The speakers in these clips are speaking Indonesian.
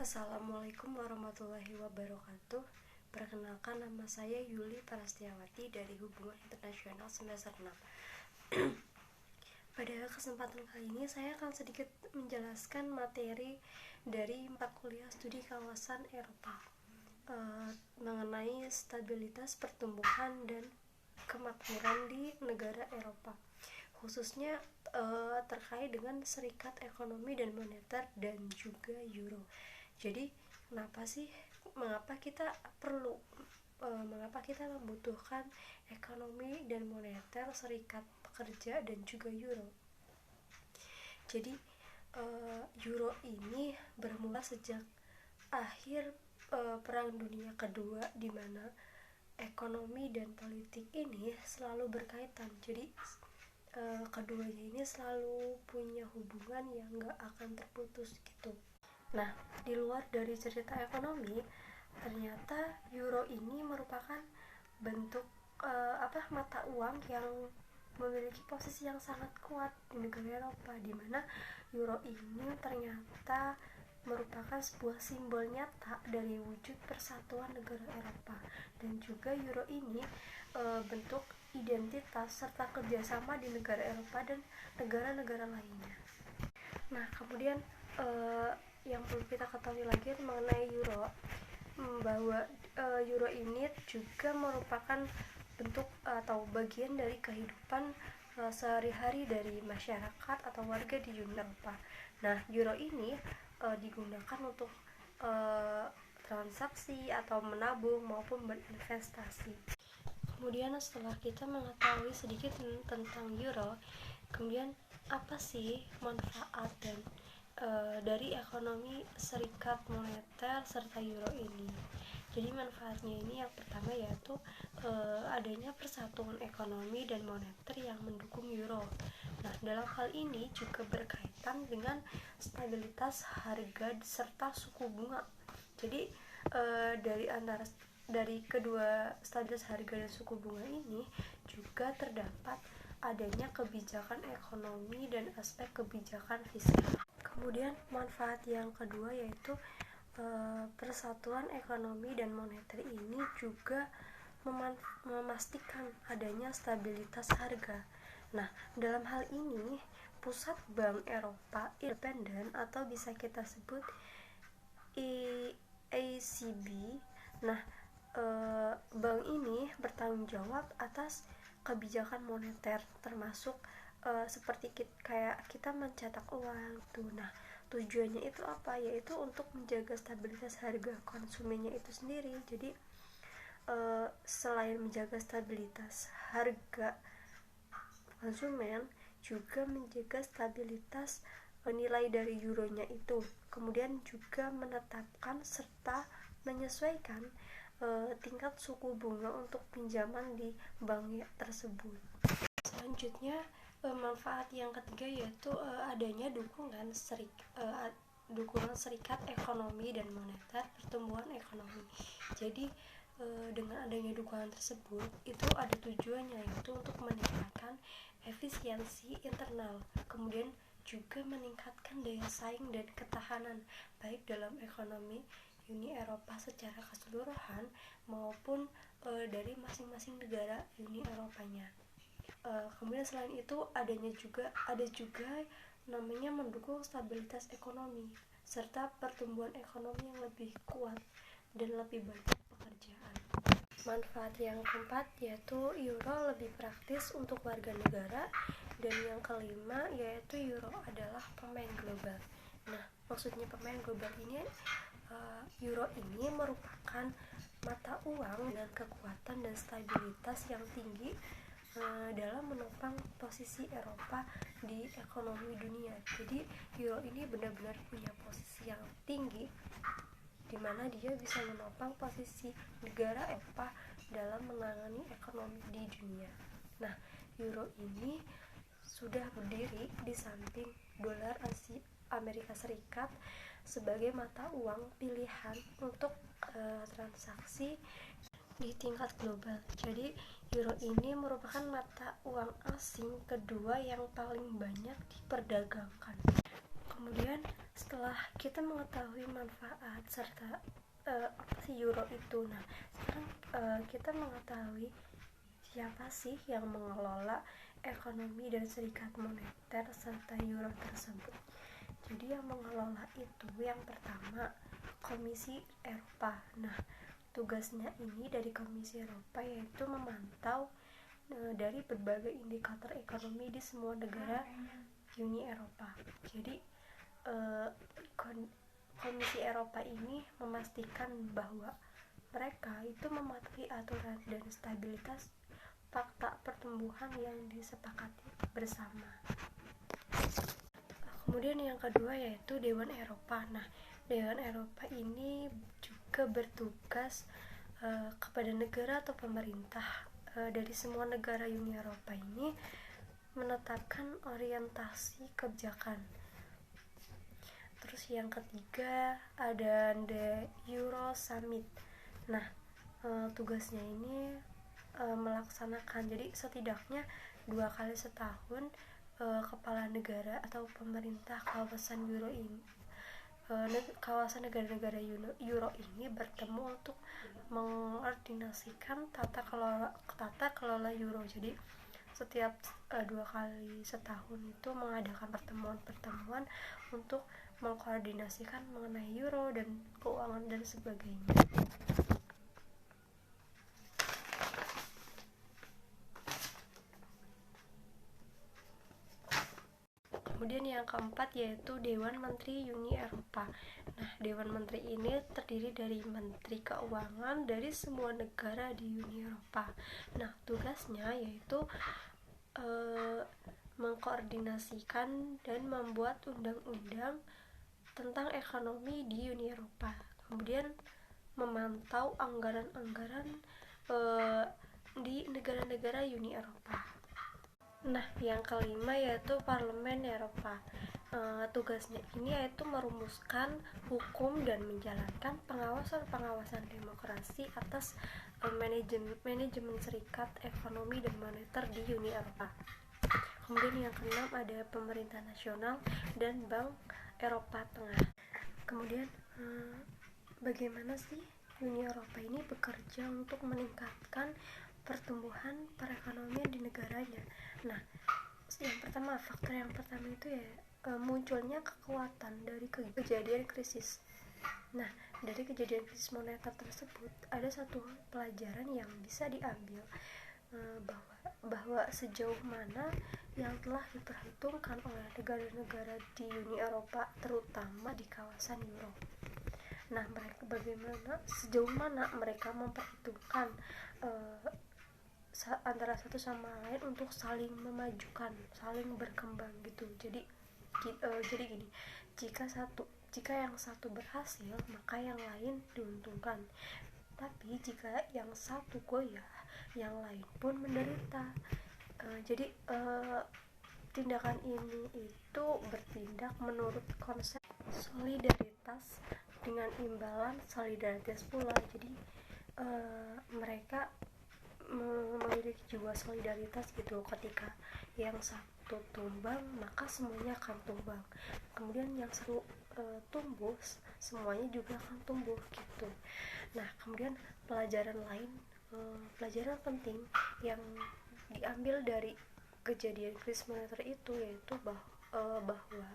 Assalamualaikum warahmatullahi wabarakatuh. Perkenalkan, nama saya Yuli Prastiawati dari Hubungan Internasional semester 6. Pada kesempatan kali ini saya akan sedikit menjelaskan materi dari mata kuliah studi kawasan Eropa mengenai stabilitas pertumbuhan dan kemakmuran di negara Eropa, khususnya terkait dengan Serikat Ekonomi dan Moneter dan juga Euro. Jadi mengapa kita membutuhkan ekonomi dan moneter, serikat pekerja dan juga Euro? Jadi Euro ini bermula sejak akhir Perang Dunia Kedua, di mana ekonomi dan politik ini selalu berkaitan. Jadi keduanya ini selalu punya hubungan yang gak akan terputus gitu. Nah, di luar dari cerita ekonomi, ternyata Euro ini merupakan bentuk mata uang yang memiliki posisi yang sangat kuat di negara Eropa, di mana Euro ini ternyata merupakan sebuah simbol nyata dari wujud persatuan negara Eropa, dan juga Euro ini bentuk identitas serta kerjasama di negara Eropa dan negara-negara lainnya. Nah, kemudian yang perlu kita ketahui lagi mengenai Euro, bahwa Euro ini juga merupakan bentuk atau bagian dari kehidupan sehari-hari dari masyarakat atau warga di Uni Eropa. Nah, Euro ini digunakan untuk transaksi atau menabung maupun berinvestasi. Kemudian setelah kita mengetahui sedikit tentang Euro, kemudian apa sih manfaat dan dari ekonomi serikat moneter serta Euro ini? Jadi manfaatnya ini yang pertama yaitu adanya persatuan ekonomi dan moneter yang mendukung Euro. Nah, dalam hal ini juga berkaitan dengan stabilitas harga serta suku bunga. Jadi dari kedua stabilitas harga dan suku bunga ini juga terdapat adanya kebijakan ekonomi dan aspek kebijakan fiskal. Kemudian manfaat yang kedua yaitu persatuan ekonomi dan moneter ini juga memastikan adanya stabilitas harga. Nah, dalam hal ini Pusat Bank Eropa Independen atau bisa kita sebut ECB. Nah, bank ini bertanggung jawab atas kebijakan moneter, termasuk seperti kayak kita mencetak uang tuh. Nah, tujuannya itu apa? Yaitu untuk menjaga stabilitas harga konsumennya itu sendiri. Jadi selain menjaga stabilitas harga konsumen, juga menjaga stabilitas nilai dari euronya itu. Kemudian juga menetapkan serta menyesuaikan tingkat suku bunga untuk pinjaman di bank tersebut. Selanjutnya manfaat yang ketiga yaitu adanya dukungan serikat ekonomi dan moneter pertumbuhan ekonomi. Jadi dengan adanya dukungan tersebut itu ada tujuannya, yaitu untuk meningkatkan efisiensi internal, kemudian juga meningkatkan daya saing dan ketahanan baik dalam ekonomi Uni Eropa secara keseluruhan maupun dari masing-masing negara Uni Eropanya. Kemudian selain itu ada juga namanya mendukung stabilitas ekonomi serta pertumbuhan ekonomi yang lebih kuat dan lebih banyak pekerjaan. Manfaat yang keempat yaitu Euro lebih praktis untuk warga negara, dan yang kelima yaitu Euro adalah pemain global. Nah, maksudnya pemain global ini Euro ini merupakan mata uang dengan kekuatan dan stabilitas yang tinggi dalam menopang posisi Eropa di ekonomi dunia. Jadi Euro ini benar-benar punya posisi yang tinggi, di mana dia bisa menopang posisi negara Eropa dalam menangani ekonomi di dunia. Nah, Euro ini sudah berdiri di samping dolar Amerika Serikat sebagai mata uang pilihan untuk transaksi di tingkat global. Jadi Euro ini merupakan mata uang asing kedua yang paling banyak diperdagangkan. Kemudian setelah kita mengetahui manfaat serta apa sih euro itu, nah sekarang kita mengetahui siapa sih yang mengelola ekonomi dan serikat moneter serta euro tersebut. Jadi yang mengelola itu yang pertama Komisi Eropa. Nah, tugasnya ini dari Komisi Eropa yaitu memantau dari berbagai indikator ekonomi di semua negara Uni Eropa. Jadi Komisi Eropa ini memastikan bahwa mereka itu mematuhi aturan dan stabilitas fakta pertumbuhan yang disepakati bersama. Kemudian yang kedua yaitu Dewan Eropa. Nah, Dewan Eropa ini juga bertugas kepada negara atau pemerintah dari semua negara Uni Eropa ini menetapkan orientasi kebijakan. Terus yang ketiga ada The Euro Summit. Nah, tugasnya ini melaksanakan, jadi setidaknya 2 kali setahun kepala negara atau pemerintah kawasan Euro ini kawasan negara-negara Euro ini bertemu untuk mengordinasikan tata kelola Euro. Jadi setiap 2 kali setahun itu mengadakan pertemuan untuk mengkoordinasikan mengenai Euro dan keuangan dan sebagainya. Kemudian yang keempat yaitu Dewan Menteri Uni Eropa. Nah, Dewan Menteri ini terdiri dari Menteri Keuangan dari semua negara di Uni Eropa. Nah, tugasnya yaitu mengkoordinasikan dan membuat undang-undang tentang ekonomi di Uni Eropa. Kemudian memantau anggaran-anggaran di negara-negara Uni Eropa. Nah, yang kelima yaitu Parlemen Eropa. Tugasnya ini yaitu merumuskan hukum dan menjalankan pengawasan demokrasi atas manajemen serikat ekonomi dan moneter di Uni Eropa. Kemudian yang keenam ada pemerintah nasional dan Bank Eropa Tengah. Kemudian bagaimana sih Uni Eropa ini bekerja untuk meningkatkan pertumbuhan perekonomian di negaranya? Nah, faktor yang pertama itu ya munculnya kekuatan dari kejadian krisis. Nah, dari kejadian krisis moneter tersebut ada satu pelajaran yang bisa diambil bahwa sejauh mana yang telah diperhitungkan oleh negara-negara di Uni Eropa terutama di kawasan Euro. Nah, sejauh mana mereka memperhitungkan antara satu sama lain untuk saling memajukan, saling berkembang gitu. Jadi gini, jika yang satu berhasil maka yang lain diuntungkan. Tapi jika yang satu goyah, yang lain pun menderita. Jadi tindakan ini itu bertindak menurut konsep solidaritas dengan imbalan solidaritas pula. Jadi mereka memiliki jiwa solidaritas gitu. Ketika yang satu tumbang maka semuanya akan tumbang, kemudian yang satu tumbuh semuanya juga akan tumbuh gitu. Nah, kemudian pelajaran penting yang diambil dari kejadian krisis moneter itu yaitu bahwa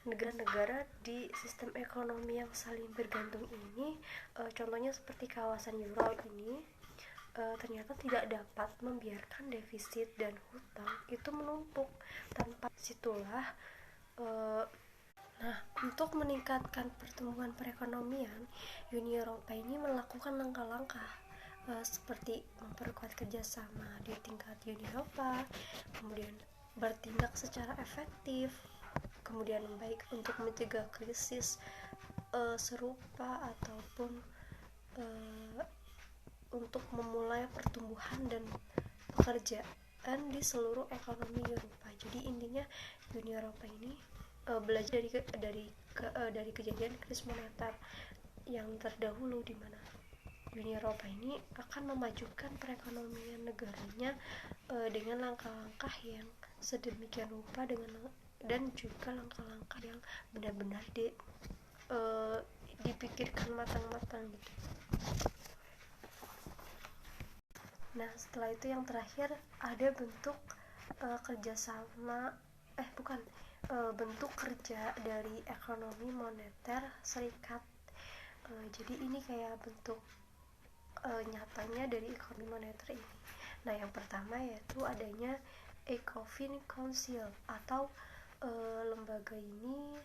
negara-negara di sistem ekonomi yang saling bergantung ini, contohnya seperti kawasan Euro ini, ternyata tidak dapat membiarkan defisit dan hutang itu menumpuk. Tanpa situlah nah, untuk meningkatkan pertumbuhan perekonomian, Uni Eropa ini melakukan langkah-langkah seperti memperkuat kerjasama di tingkat Uni Eropa, kemudian bertindak secara efektif, kemudian baik untuk mencegah krisis serupa ataupun untuk memulai pertumbuhan dan pekerjaan di seluruh ekonomi Eropa. Jadi intinya Uni Eropa ini belajar dari kejadian krisis moneter yang terdahulu, di mana Uni Eropa ini akan memajukan perekonomian negaranya dengan langkah-langkah yang sedemikian rupa dengan dan juga langkah-langkah yang benar-benar dipikirkan matang-matang gitu. Nah, setelah itu yang terakhir ada bentuk kerjasama bukan bentuk kerja dari ekonomi moneter serikat. Jadi ini kayak bentuk nyatanya dari ekonomi moneter ini. Nah, yang pertama yaitu adanya ECOFIN Council atau lembaga ini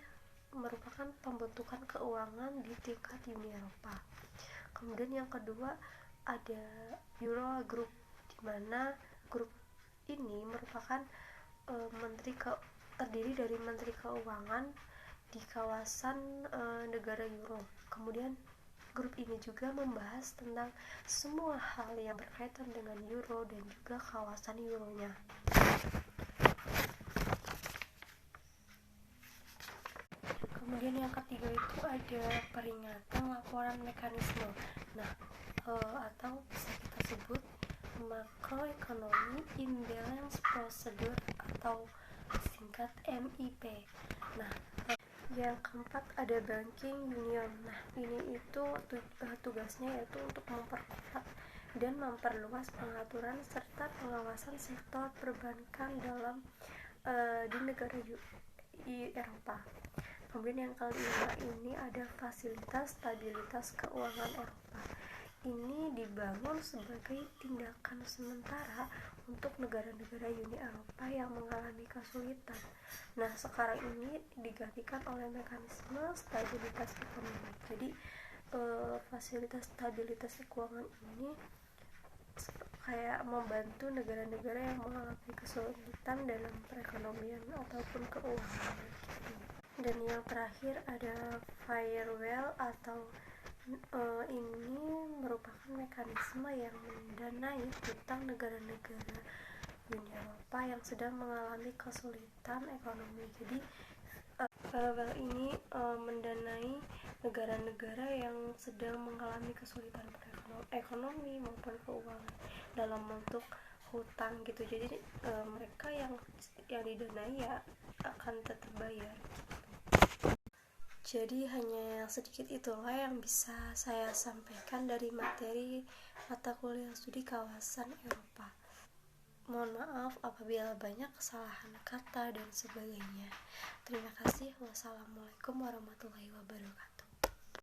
merupakan pembentukan keuangan di tingkat Uni Eropa. Kemudian yang kedua ada Euro Group, di mana grup ini merupakan terdiri dari menteri keuangan di kawasan negara Euro. Kemudian grup ini juga membahas tentang semua hal yang berkaitan dengan Euro dan juga kawasan Euronya. Kemudian yang ketiga itu ada peringatan laporan mekanisme. Nah, atau bisa kita sebut Macroeconomy Imbalance Procedure atau singkat MIP. Nah, yang keempat ada Banking Union. Nah, ini itu tugasnya yaitu untuk memperkuat dan memperluas pengaturan serta pengawasan sektor perbankan dalam di negara Eropa. Kemudian yang kelima ini ada Fasilitas Stabilitas Keuangan Eropa. Ini dibangun sebagai tindakan sementara untuk negara-negara Uni Eropa yang mengalami kesulitan. Nah, sekarang ini digantikan oleh mekanisme stabilitas ekonomi. Jadi fasilitas stabilitas keuangan ini kayak membantu negara-negara yang mengalami kesulitan dalam perekonomian ataupun keuangan gitu. Dan yang terakhir ada firewall atau ini merupakan mekanisme yang mendanai hutang negara-negara Uni Eropa yang sedang mengalami kesulitan ekonomi. Jadi firewall ini mendanai negara-negara yang sedang mengalami kesulitan ekonomi maupun keuangan dalam bentuk hutang gitu. Jadi mereka yang didanai ya akan tetap bayar. Jadi hanya sedikit itulah yang bisa saya sampaikan dari materi mata kuliah studi kawasan Eropa. Mohon maaf apabila banyak kesalahan kata dan sebagainya. Terima kasih. Wassalamualaikum warahmatullahi wabarakatuh.